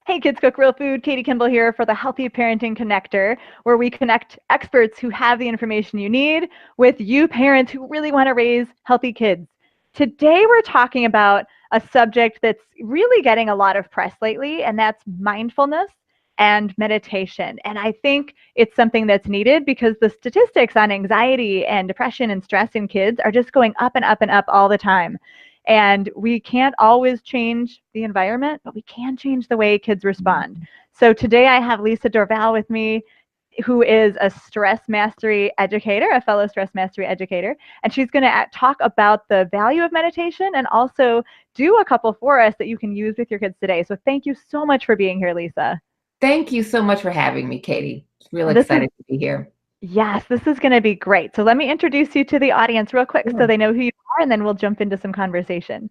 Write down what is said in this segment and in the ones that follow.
Hey kids, cook real food. Katie Kimball here for the Healthy Parenting Connector, where we connect experts who have the information you need with you parents who really want to raise healthy kids. Today we're talking about a subject that's really getting a lot of press lately, and that's mindfulness and meditation. And I think it's something that's needed because the statistics on anxiety and depression and stress in kids are just going up and up and up all the time. And we can't always change the environment, but we can change the way kids respond. So today I have Lisa Dorval with me, who is a stress mastery educator, a fellow stress mastery educator. And she's going to talk about the value of meditation and also do a couple for us that you can use with your kids today. So thank you so much for being here, Lisa. Thank you so much for having me, Katie. Real This is excited to be here. Yes, this is going to be great. So let me introduce you to the audience real quick so Sure. they know who you are, and then we'll jump into some conversation.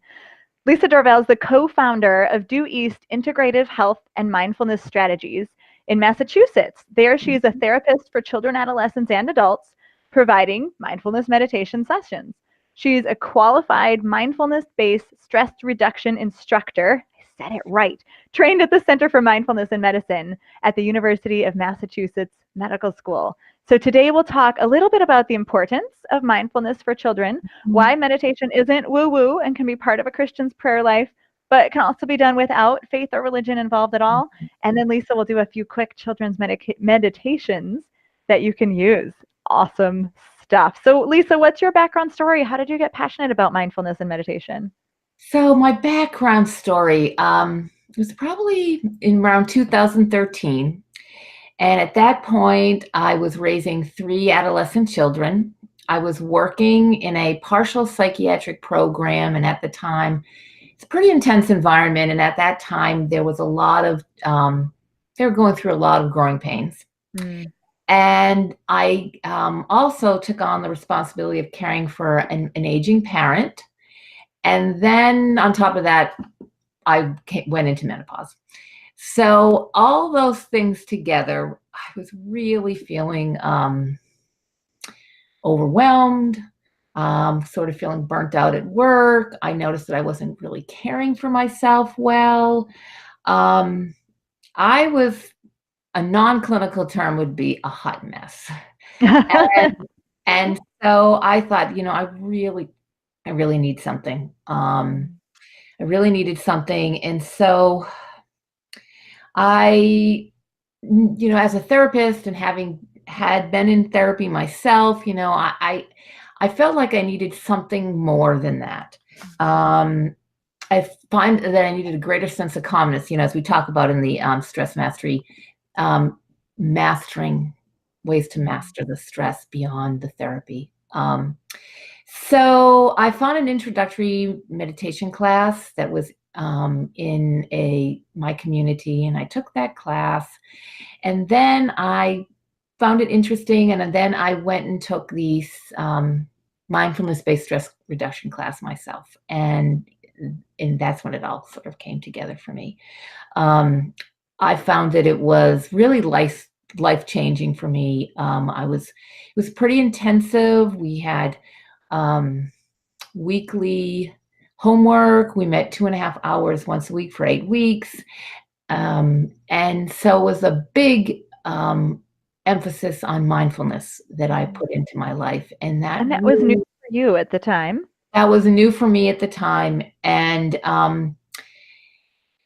Lisa Dorval is the co-founder of Due East Integrative Health and Mindfulness Strategies in Massachusetts. There, she is a therapist for children, adolescents, and adults, providing mindfulness meditation sessions. She's a qualified mindfulness-based stress reduction instructor. I said it right. Trained at the Center for Mindfulness in Medicine at the University of Massachusetts Medical School. So today we'll talk a little bit about the importance of mindfulness for children, why meditation isn't woo-woo and can be part of a Christian's prayer life, but it can also be done without faith or religion involved at all. And then Lisa will do a few quick children's meditations that you can use. Awesome stuff. So Lisa, what's your background story? How did you get passionate about mindfulness and meditation? So my background story was probably in around 2013. And at that point, I was raising 3 adolescent children. I was working in a partial psychiatric program, and at the time, it's a pretty intense environment. And at that time, there was a lot of, they were going through a lot of growing pains. And I also took on the responsibility of caring for an aging parent. And then on top of that, I went into menopause. So all those things together, I was really feeling overwhelmed, sort of feeling burnt out at work. I noticed that I wasn't really caring for myself well. I was, a non-clinical term would be a hot mess. And so I thought, I really need something. I really needed something. And so I, as a therapist and having had been in therapy myself, I felt like I needed something more than that. I find that I needed a greater sense of calmness, as we talk about in the stress mastery, mastering ways to master the stress beyond the therapy. So I found an introductory meditation class that was in my community, and I took that class, and then I found it interesting, and then I went and took the mindfulness-based stress reduction class myself, and that's when it all sort of came together for me. I found that it was really life-changing for me. It was pretty intensive. We had weekly homework. We met 2.5 hours once a week for 8 weeks. And so it was a big emphasis on mindfulness that I put into my life. And that was new for you at the time. That was new for me at the time. And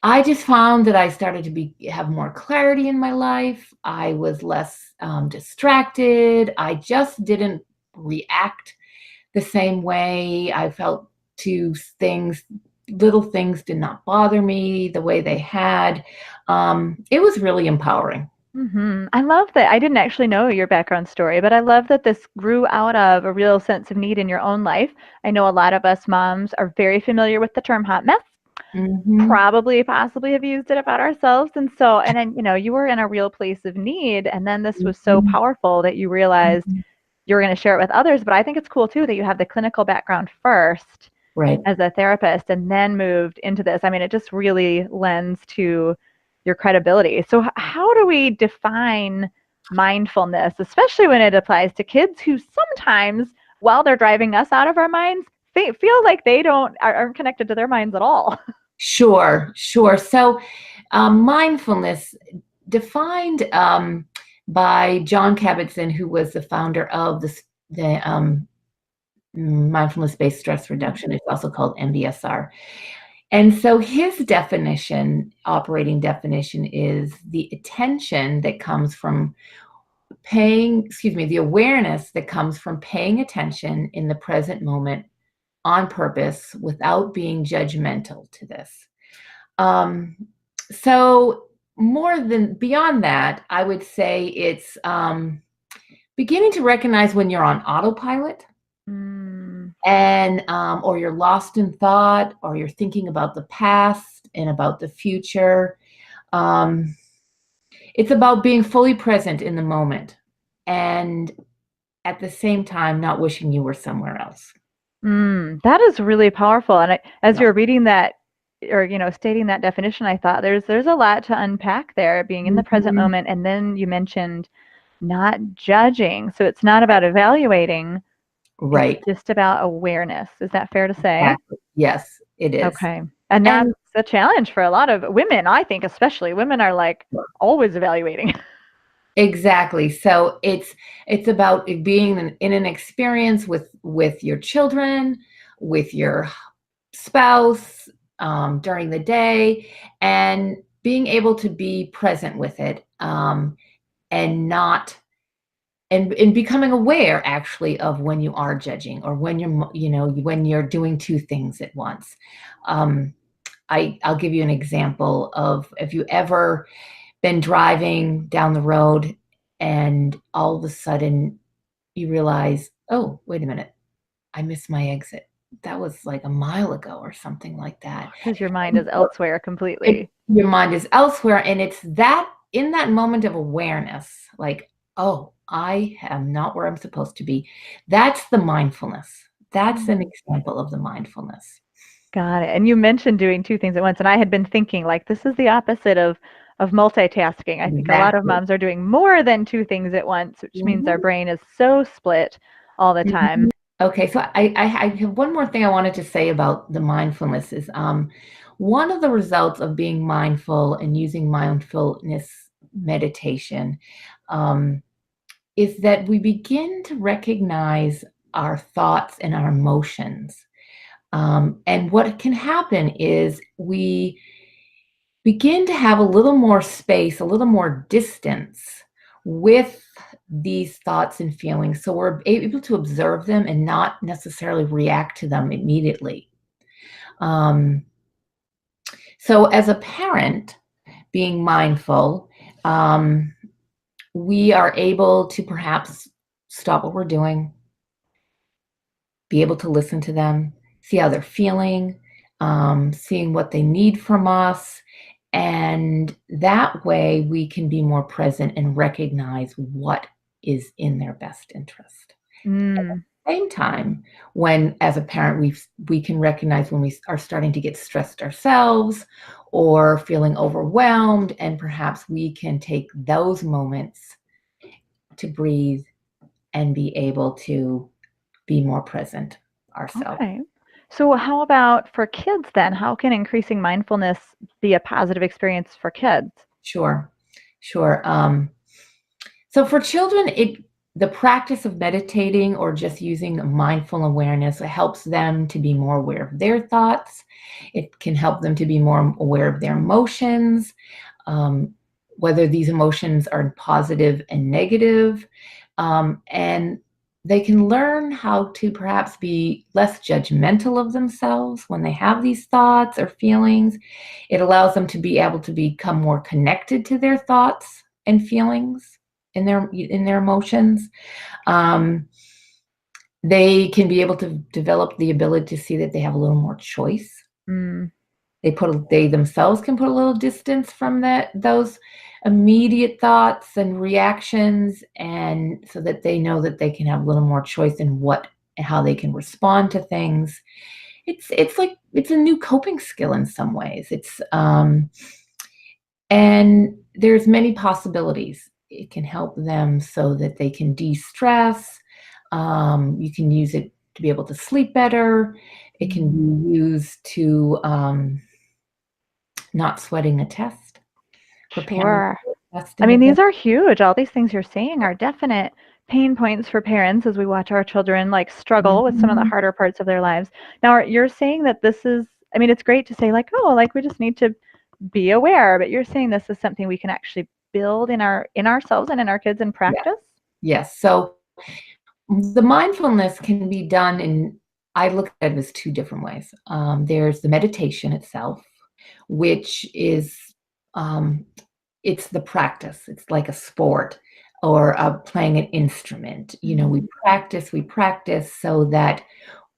I just found that I started to have more clarity in my life. I was less distracted. I just didn't react the same way. I felt to things, little things did not bother me the way they had. It was really empowering. I love that. I didn't actually know your background story, but I love that this grew out of a real sense of need in your own life. I know a lot of us moms are very familiar with the term hot mess. Possibly have used it about ourselves. And then, you were in a real place of need. And then this was so powerful that you realized you were going to share it with others. But I think it's cool too that you have the clinical background first, right, as a therapist, and then moved into this. I mean, it just really lends to your credibility. So how do we define mindfulness, especially when it applies to kids who sometimes, while they're driving us out of our minds, feel like they aren't connected to their minds at all? Sure. So Mindfulness, defined by John Kabat-Zinn, who was the founder of the mindfulness-based stress reduction. It's also called MBSR. And so his definition, operating definition, is the attention that comes from the awareness that comes from paying attention in the present moment on purpose without being judgmental to this. So beyond that, I would say it's beginning to recognize when you're on autopilot. And or you're lost in thought, or you're thinking about the past and about the future. It's about being fully present in the moment, and at the same time not wishing you were somewhere else. That is really powerful. And as you're reading that, or stating that definition, I thought there's a lot to unpack there, being in the present moment. And then you mentioned not judging. So it's not about evaluating. Right. It's just about awareness. Is that fair to say? Exactly. Yes, it is. Okay. And that's a challenge for a lot of women, I think, especially. Women are like always evaluating. Exactly. So it's about being in an experience with your children, with your spouse, during the day, and being able to be present with it, and not and becoming aware actually of when you are judging, or when you're doing two things at once. I'll give you an example of, if you ever been driving down the road and all of a sudden you realize, oh, wait a minute, I missed my exit. That was like a mile ago or something like that. Because your mind is elsewhere completely. Your mind is elsewhere. And it's that in that moment of awareness, like, oh, I am not where I'm supposed to be. That's the mindfulness. That's an example of the mindfulness. Got it. And you mentioned doing two things at once. And I had been thinking, like, this is the opposite of multitasking. I think a lot of moms are doing more than two things at once, which means our brain is so split all the time. Okay, so I have one more thing I wanted to say about the mindfulness is one of the results of being mindful and using mindfulness meditation is that we begin to recognize our thoughts and our emotions. And what can happen is we begin to have a little more space, a little more distance with these thoughts and feelings. So we're able to observe them and not necessarily react to them immediately. So as a parent, being mindful, we are able to perhaps stop what we're doing, be able to listen to them, see how they're feeling, seeing what they need from us. And that way we can be more present and recognize what is in their best interest. At the same time, when as a parent, we can recognize when we are starting to get stressed ourselves or feeling overwhelmed, and perhaps we can take those moments to breathe and be able to be more present ourselves. Okay. So how about for kids then? How can increasing mindfulness be a positive experience for kids? Sure. So for children, the practice of meditating or just using mindful awareness helps them to be more aware of their thoughts. It can help them to be more aware of their emotions, whether these emotions are positive and negative, and they can learn how to perhaps be less judgmental of themselves when they have these thoughts or feelings. It allows them to be able to become more connected to their thoughts and feelings in their emotions. They can be able to develop the ability to see that they have a little more choice. They themselves can put a little distance from those immediate thoughts and reactions, and so that they know that they can have a little more choice in how they can respond to things. It's like it's a new coping skill in some ways. And there's many possibilities. It can help them so that they can de-stress. You can use it to be able to sleep better. It can be used to not sweating a test. preparing Sure. for I testing mean, event. these are huge. All these things you're saying are definite pain points for parents as we watch our children like struggle with some of the Mhm. harder parts of their lives. Now, you're saying that this is, I mean, it's great to say like, oh, like we just need to be aware, but you're saying this is something we can actually build in ourselves and in our kids in Yes, practice? yes. So the mindfulness can be done in, I look at it as two different ways. There's the meditation itself, which is um, it's the practice. It's like a sport or playing an instrument. You know, Mm. we practice so that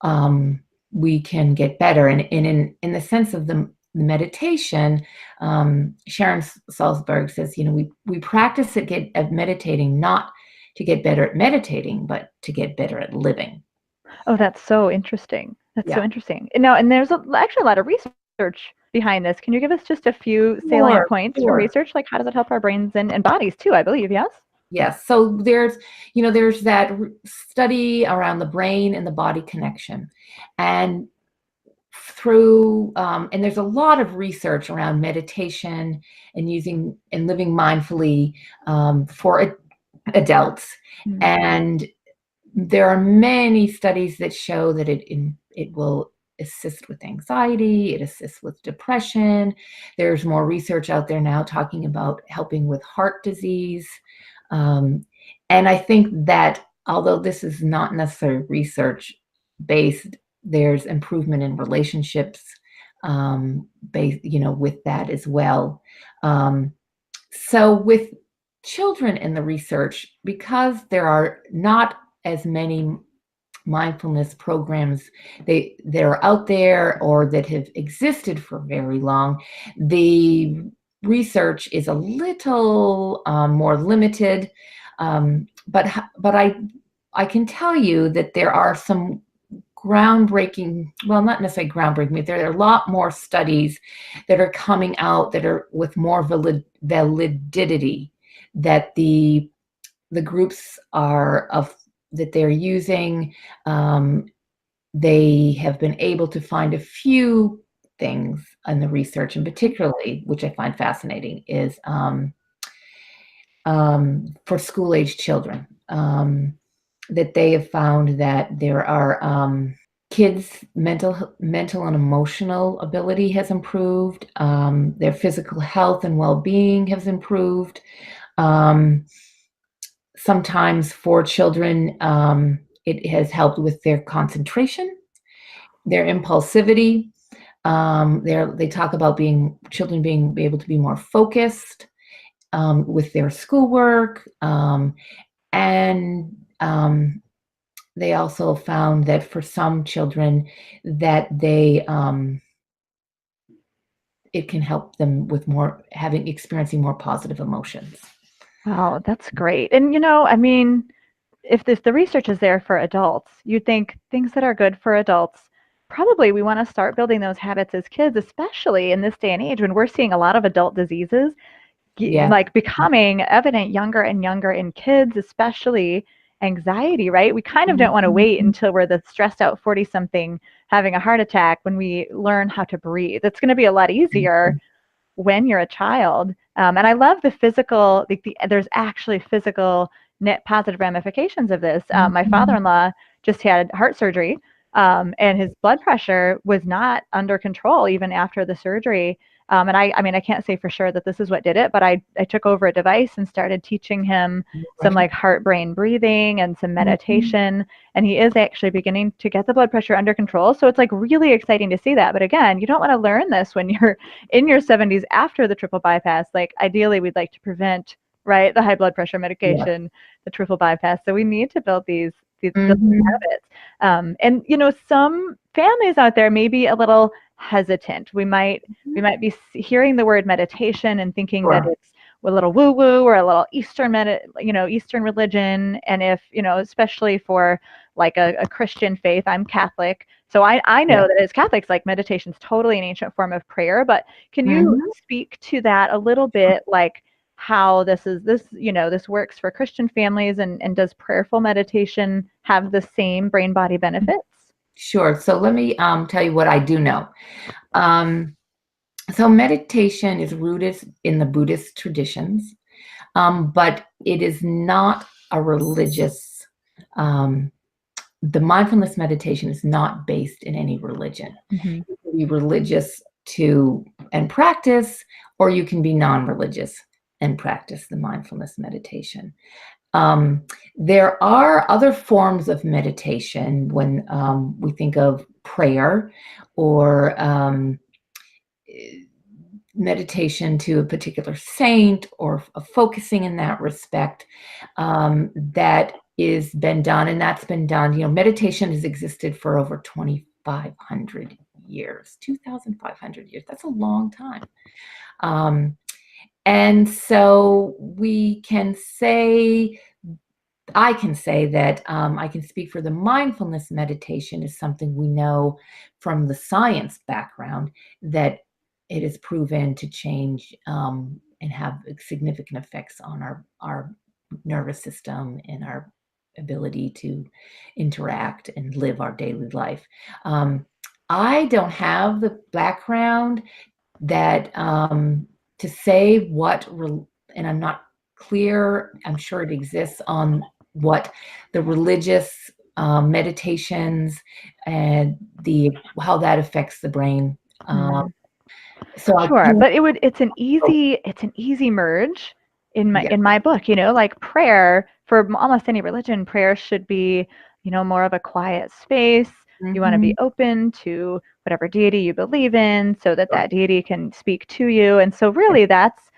um, we can get better. And in the sense of the meditation, Sharon Salzberg says, you know, we practice at meditating not to get better at meditating, but to get better at living. Oh, that's so interesting. That's so Yeah, interesting. And now, and there's actually a lot of research behind this. Can you give us just a few salient sure, points from sure. research? Like, how does it help our brains and bodies too, I believe, yes? Yes. So there's that study around the brain and the body connection, and and there's a lot of research around meditation and using and living mindfully for adults, Mm. and there are many studies that show that it will assist with anxiety, it assists with depression. There's more research out there now talking about helping with heart disease. Um, and I think that although this is not necessarily research based, there's improvement in relationships based, with that as well. Um, so with children in the research, because there are not as many mindfulness programs that are out there or that have existed for very long, the research is a little more limited. But I can tell you that there are some groundbreaking, well, not necessarily groundbreaking, but there are a lot more studies that are coming out that are with more validity, that the groups are of that they're using. um, they have been able to find a few things in the research, and particularly, which I find fascinating, is for school age children, that they have found that there are kids' mental and emotional ability has improved. Their physical health and well-being has improved. Um, Sometimes for children, it has helped with their concentration, their impulsivity. They talk about children being able to be more focused with their schoolwork, and they also found that for some children that it can help them with experiencing more positive emotions. Wow, that's great. And I mean, if the research is there for adults, you'd think things that are good for adults, probably we want to start building those habits as kids, especially in this day and age when we're seeing a lot of adult diseases Yeah. like becoming evident younger and younger in kids, especially anxiety, right? We kind of don't want to wait Mhm. until we're the stressed out 40 something having a heart attack when we learn how to breathe. It's going to be a lot easier when you're a child. And I love the physical, there's actually physical net positive ramifications of this. My Mhm. father-in-law just had heart surgery, and his blood pressure was not under control even after the surgery. And I mean, I can't say for sure that this is what did it, but I took over a device and started teaching him some Right. like heart brain breathing and some Mhm. meditation. And he is actually beginning to get the blood pressure under control. So it's like really exciting to see that. But again, you don't want to learn this when you're in your 70s after the triple bypass. Like ideally, we'd like to prevent, right, the high blood pressure Yeah. medication, the triple bypass. So we need to build these Mhm. habits. And some families out there may be a little hesitant. We might be hearing the word meditation and thinking that Sure. it's a little woo woo or a little Eastern religion. And if especially for like a Christian faith, I'm Catholic, so I know Yeah. that as Catholics, like meditation is totally an ancient form of prayer. But can you Mhm. speak to that a little bit, like how this works for Christian families, and does prayerful meditation have the same brain body benefits? Sure. So let me tell you what I do know. Um, So meditation is rooted in the Buddhist traditions, but it is not a religious. The mindfulness meditation is not based in any religion. Mm-hmm. You can be religious and practice, or you can be non-religious and practice the mindfulness meditation. There are other forms of meditation when we think of prayer or meditation to a particular saint or focusing in that respect, that is been done, and that's been done. Meditation has existed for over 2,500 years, 2,500 years. That's a long time. And so I can say that I can speak for the mindfulness meditation is something we know from the science background that it is proven to change and have significant effects on our nervous system and our ability to interact and live our daily life. I don't have the background that to say and I'm not clear. I'm sure it exists on what the religious meditations and how that affects the brain. So I Sure, do, but it's an easy merge in yeah. my book, like prayer for almost any religion, prayer should be, more of a quiet space. You want to be Mhm. open to whatever deity you believe in so that Right. that deity can speak to you. And so Yeah. really that's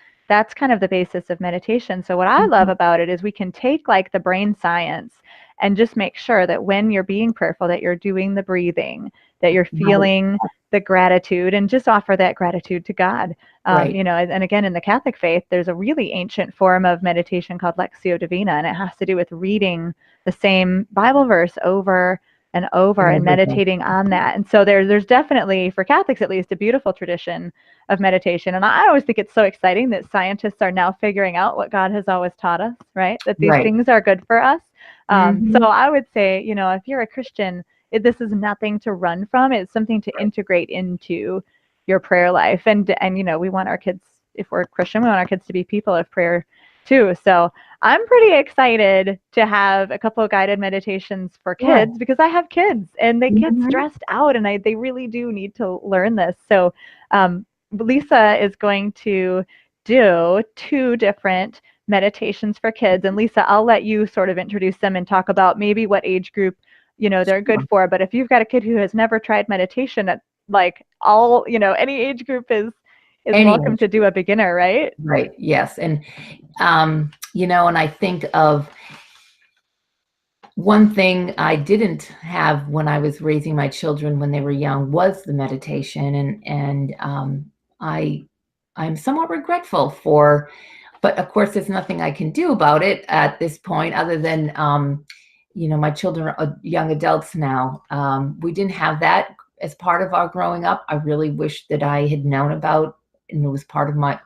kind of the basis of meditation. So what I love Mhm. about it is we can take like the brain science and just make sure that when you're being prayerful that you're doing the breathing, that you're Right. feeling the gratitude and just offer that gratitude to God. Right. And again, in the Catholic faith, there's a really ancient form of meditation called Lectio Divina, and it has to do with reading the same Bible verse over and over And and everything. meditating on that. And so there's definitely, for Catholics at least, a beautiful tradition of meditation. And I always think it's so exciting that scientists are now figuring out what God has always taught us, right? That these Right. things are good for us. So Mhm. I would say, if you're a Christian, this is nothing to run from. It's something to Right. integrate into your prayer life. And we want our kids, if we're Christian, we want our kids to be people of prayer too. So I'm pretty excited to have a couple of guided meditations for Yeah. kids because I have kids and they get Mhm. stressed out and they really do need to learn this. So Lisa is going to do 2 different meditations for kids. And Lisa, I'll let you sort of introduce them and talk about maybe what age group they're good Sure. for. But if you've got a kid who has never tried meditation, at like all any age group is Any welcome age. to do a beginner, right? Right. Yes. And and I think of one thing I didn't have when I was raising my children when they were young was the meditation, and I'm somewhat regretful for, but of course, there's nothing I can do about it at this point other than, my children are young adults now. We didn't have that as part of our growing up. I really wish that I had known about, and it was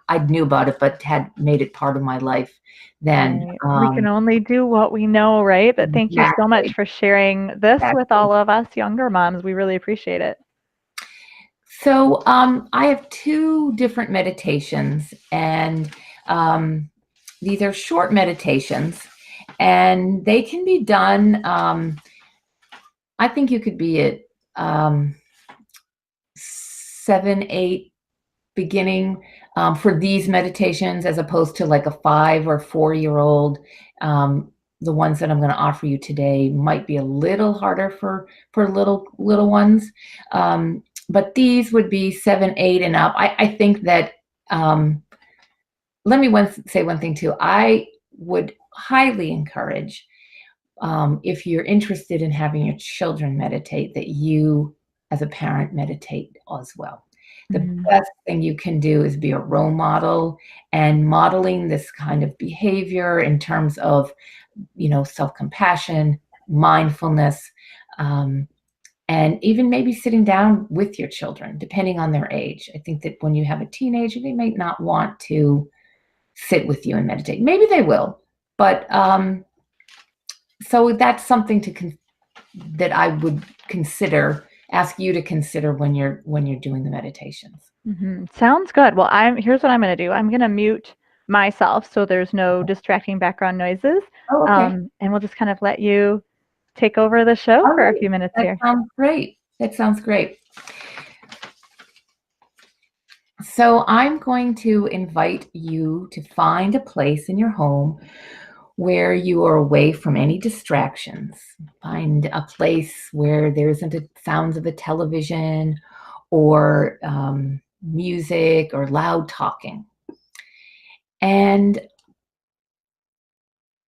I knew about it, but had made it part of my life then. Right. We can only do what we know, right? But thank you so much Exactly. for sharing this with Exactly. all of us younger moms. We really appreciate it. So I have 2 different meditations, and these are short meditations, and they can be done. I think you could be at 7, 8 beginning for these meditations, as opposed to like a 5 or 4-year-old. The ones that I'm going to offer you today might be a little harder for little ones, but these would be 7, 8, and up. I think that let me say one thing too. I would highly encourage, if you're interested in having your children meditate, that you, as a parent, meditate as well. The Mm, best thing you can do is be a role model and modeling this kind of behavior in terms of, self-compassion, mindfulness, um, and even maybe sitting down with your children, depending on their age. I think that when you have a teenager, they may not want to sit with you and meditate. Maybe they will, but so that's something that I would consider ask you to consider when you're doing the meditations. Sounds good. Well, here's what I'm going to do. I'm going to mute myself so there's no distracting background noises. Oh, okay. And we'll just kind of let you take over the show All for a right. few minutes That here. sounds great. That sounds great. So I'm going to invite you to find a place in your home where you are away from any distractions. Find a place where there isn't a sounds of a television or music or loud talking. And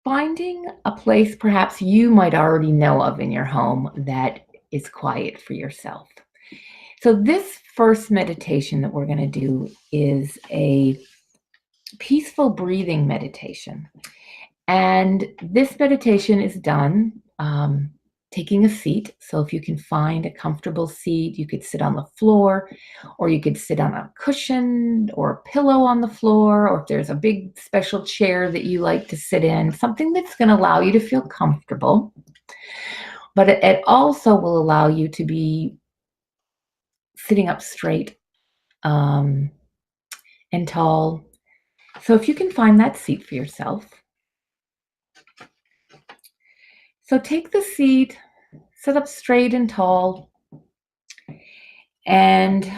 finding a place perhaps you might already know of in your home that is quiet for yourself. So this first meditation that we're going to do is a peaceful breathing meditation. And this meditation is done taking a seat. So if you can find a comfortable seat, you could sit on the floor, or you could sit on a cushion or a pillow on the floor, or if there's a big special chair that you like to sit in, something that's going to allow you to feel comfortable. But it also will allow you to be sitting up straight and tall. So if you can find that seat for yourself. So take the seat, sit up straight and tall, and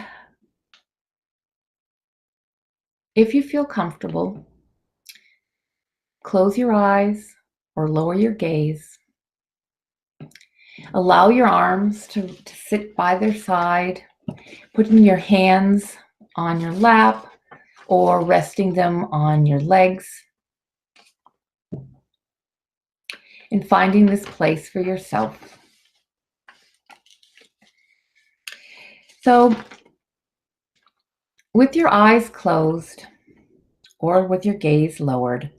if you feel comfortable, close your eyes or lower your gaze. Allow your arms to sit by their side, putting your hands on your lap or resting them on your legs, and finding this place for yourself. So, with your eyes closed or with your gaze lowered,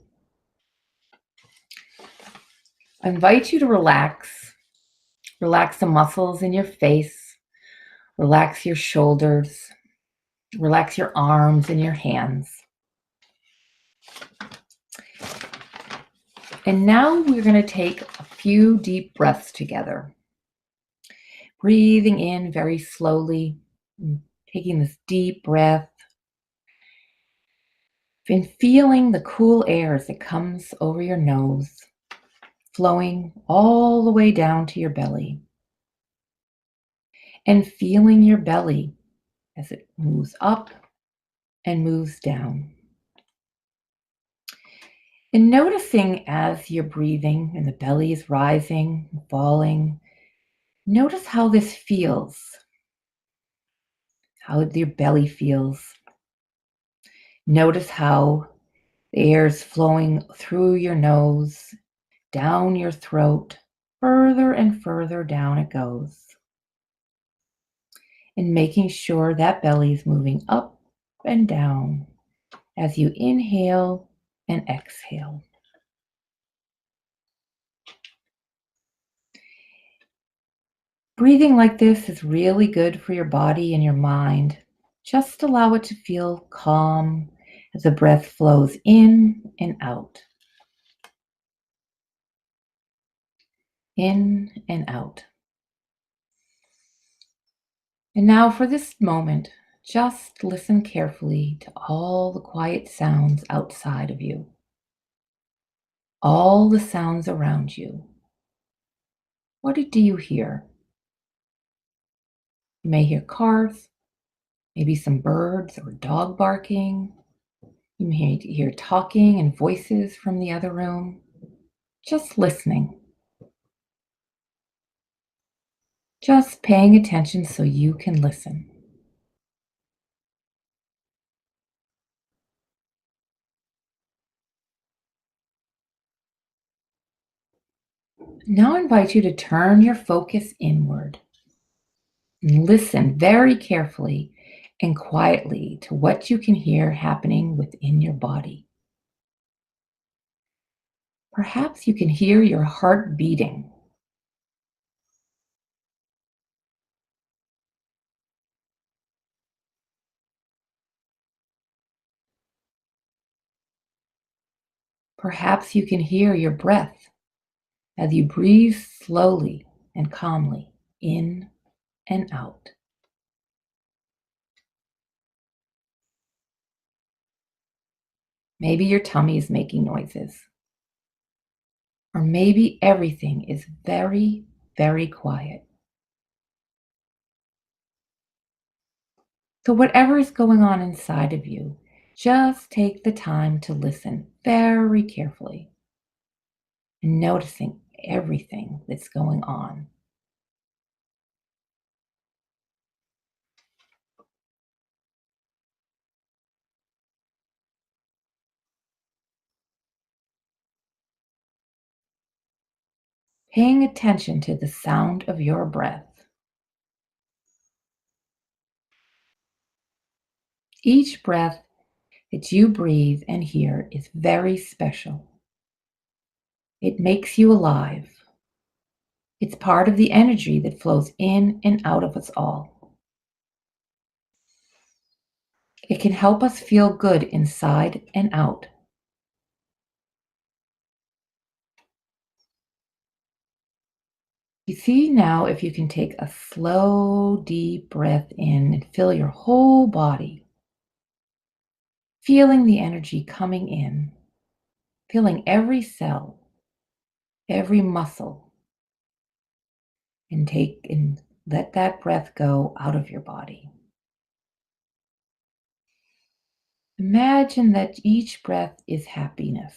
I invite you to relax. Relax the muscles in your face, relax your shoulders, relax your arms and your hands. And now we're going to take a few deep breaths together. Breathing in very slowly, taking this deep breath, and feeling the cool air as it comes over your nose, flowing all the way down to your belly. And feeling your belly as it moves up and moves down. And noticing as you're breathing and the belly is rising and falling, notice how this feels, how your belly feels. Notice how the air is flowing through your nose, down your throat, further and further down it goes. And making sure that belly is moving up and down as you inhale and exhale. Breathing like this is really good for your body and your mind. Just allow it to feel calm as the breath flows in and out. In and out. And now for this moment, just listen carefully to all the quiet sounds outside of you. All the sounds around you. What do you hear? You may hear cars, maybe some birds or dog barking. You may hear talking and voices from the other room. Just listening. Just paying attention so you can listen. Now I invite you to turn your focus inward and listen very carefully and quietly to what you can hear happening within your body. Perhaps you can hear your heart beating. Perhaps you can hear your breath as you breathe slowly and calmly in and out. Maybe your tummy is making noises. Or maybe everything is very, very quiet. So, whatever is going on inside of you, just take the time to listen very carefully and noticing everything that's going on. Paying attention to the sound of your breath. Each breath that you breathe and hear is very special. It makes you alive. It's part of the energy that flows in and out of us all. It can help us feel good inside and out. You see now if you can take a slow, deep breath in and fill your whole body, feeling the energy coming in, filling every cell, every muscle, and take and let that breath go out of your body. Imagine that each breath is happiness.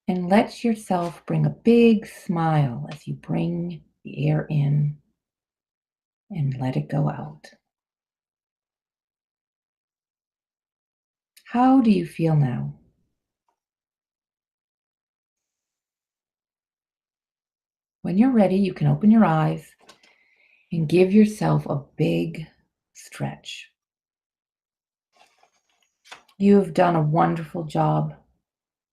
And let yourself bring a big smile as you bring the air in and let it go out. How do you feel now? When you're ready, you can open your eyes and give yourself a big stretch. You have done a wonderful job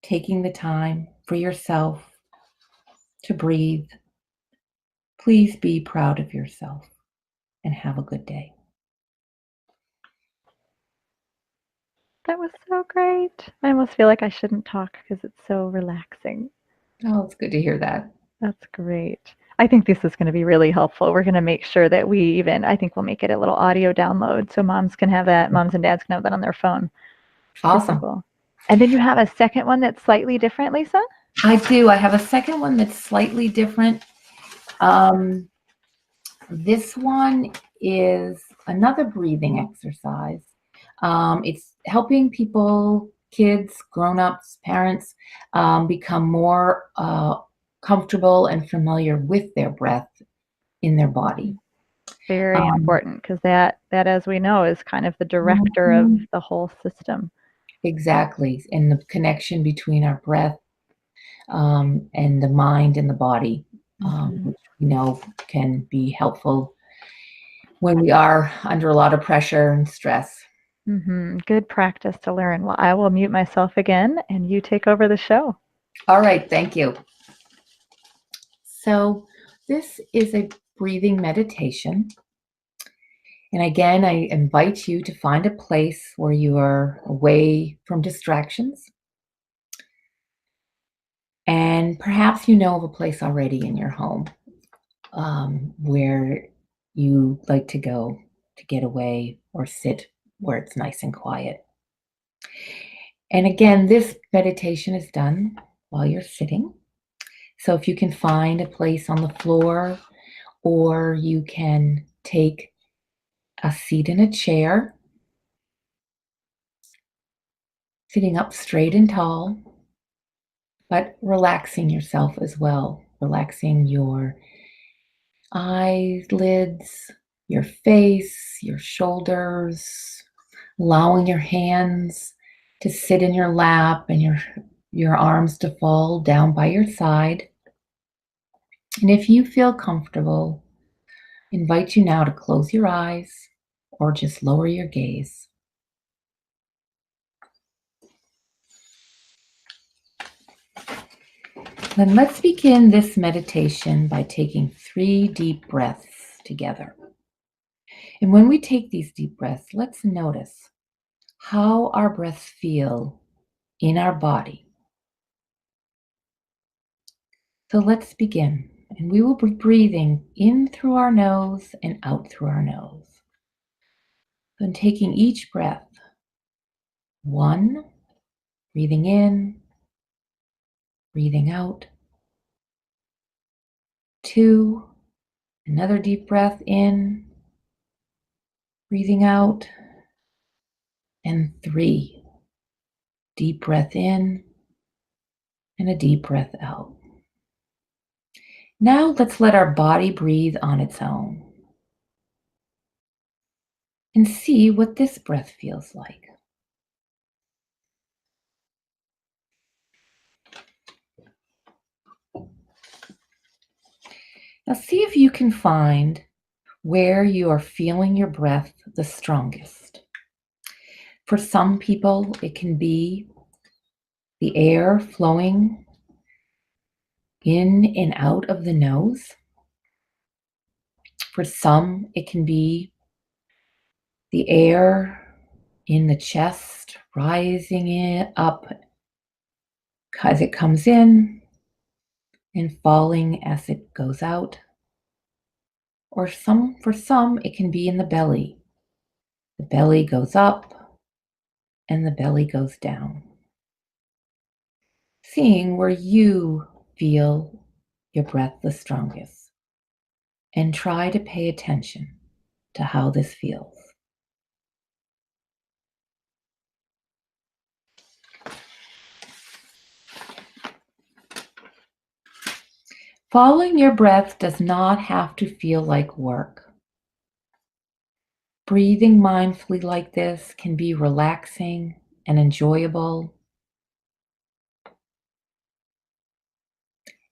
taking the time for yourself to breathe. Please be proud of yourself and have a good day. That was so great. I almost feel like I shouldn't talk because it's so relaxing. Oh, it's good to hear that. That's great. I think this is going to be really helpful. We're going to make sure that I think we'll make it a little audio download so moms can have that, moms and dads can have that on their phone. Awesome. Super cool. And then you have a second one that's slightly different, Lisa? I do. I have a second one that's slightly different. This one is another breathing exercise. It's helping people, kids, grown-ups, parents, become more comfortable and familiar with their breath in their body. Very important because that, as we know, is kind of the director of the whole system. Exactly. And the connection between our breath and the mind and the body, which we know can be helpful when we are under a lot of pressure and stress. Good practice to learn. Well, I will mute myself again and you take over the show. All right, thank you. So this is a breathing meditation. And again, I invite you to find a place where you are away from distractions. And perhaps you know of a place already in your home where you like to go to get away or sit where it's nice and quiet. And again, this meditation is done while you're sitting. So if you can find a place on the floor, or you can take a seat in a chair, sitting up straight and tall, but relaxing yourself as well, relaxing your eyelids, your face, your shoulders, allowing your hands to sit in your lap and your arms to fall down by your side. And if you feel comfortable, I invite you now to close your eyes or just lower your gaze. Then let's begin this meditation by taking 3 deep breaths together. And when we take these deep breaths, let's notice how our breaths feel in our body. So let's begin. And we will be breathing in through our nose and out through our nose. Then taking each breath. 1, breathing in, breathing out. 2, another deep breath in, breathing out. And 3, deep breath in and a deep breath out. Now let's let our body breathe on its own and see what this breath feels like. Now see if you can find where you are feeling your breath the strongest. For some people, it can be the air flowing in and out of the nose. For some, it can be the air in the chest rising it up as it comes in and falling as it goes out. Or for some, it can be in the belly. The belly goes up and the belly goes down. Seeing where you feel your breath the strongest. And try to pay attention to how this feels. Following your breath does not have to feel like work. Breathing mindfully like this can be relaxing and enjoyable.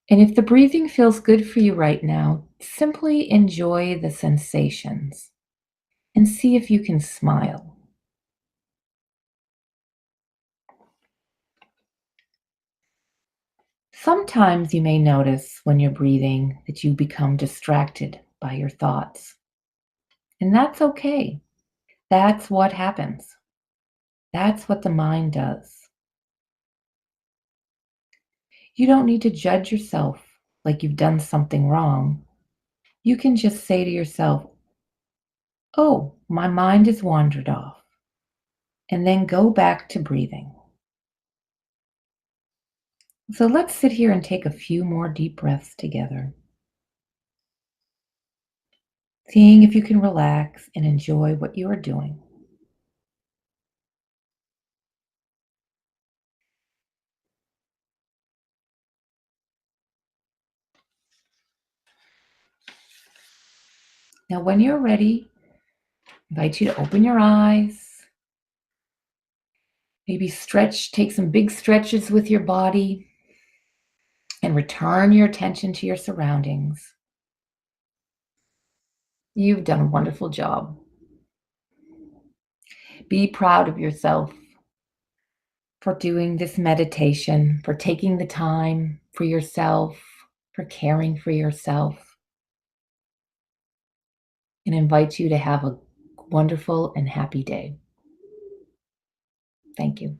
And if the breathing feels good for you right now, simply enjoy the sensations and see if you can smile. Sometimes you may notice when you're breathing that you become distracted by your thoughts. And that's okay. That's what happens. That's what the mind does. You don't need to judge yourself like you've done something wrong. You can just say to yourself, oh, my mind has wandered off, and then go back to breathing. So let's sit here and take a few more deep breaths together, seeing if you can relax and enjoy what you are doing. Now, when you're ready, I invite you to open your eyes. Maybe take some big stretches with your body and return your attention to your surroundings. You've done a wonderful job. Be proud of yourself for doing this meditation, for taking the time for yourself, for caring for yourself, and invite you to have a wonderful and happy day. Thank you.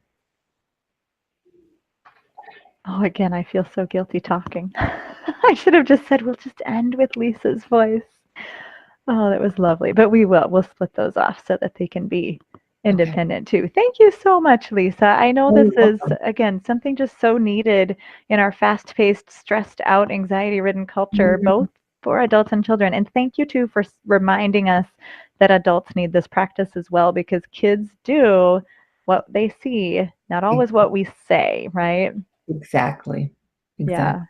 Oh, again, I feel so guilty talking. I should have just said we'll just end with Lisa's voice. Oh, that was lovely. But we will. We'll split those off so that they can be independent too. Thank you so much, Lisa. I know this is, again, something just so needed in our fast-paced, stressed out, anxiety-ridden culture, both for adults and children. And thank you too for reminding us that adults need this practice as well, because kids do what they see, not always what we say, right? Exactly. Yeah.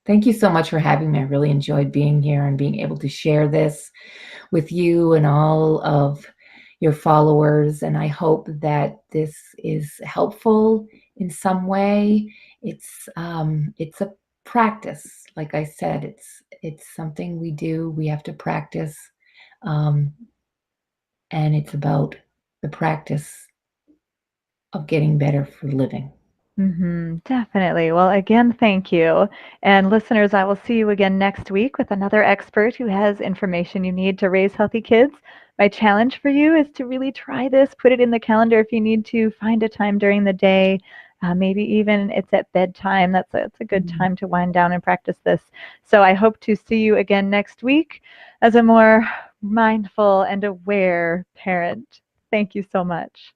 Thank you so much for having me. I really enjoyed being here and being able to share this with you and all of your followers. And I hope that this is helpful in some way. It's a practice. Like I said, it's something we do. We have to practice, and it's about the practice of getting better for living. Definitely. Well, again, thank you. And listeners, I will see you again next week with another expert who has information you need to raise healthy kids. My challenge for you is to really try this, put it in the calendar if you need to, find a time during the day, Maybe even it's at bedtime. That's a good time to wind down and practice this. So I hope to see you again next week as a more mindful and aware parent. Thank you so much.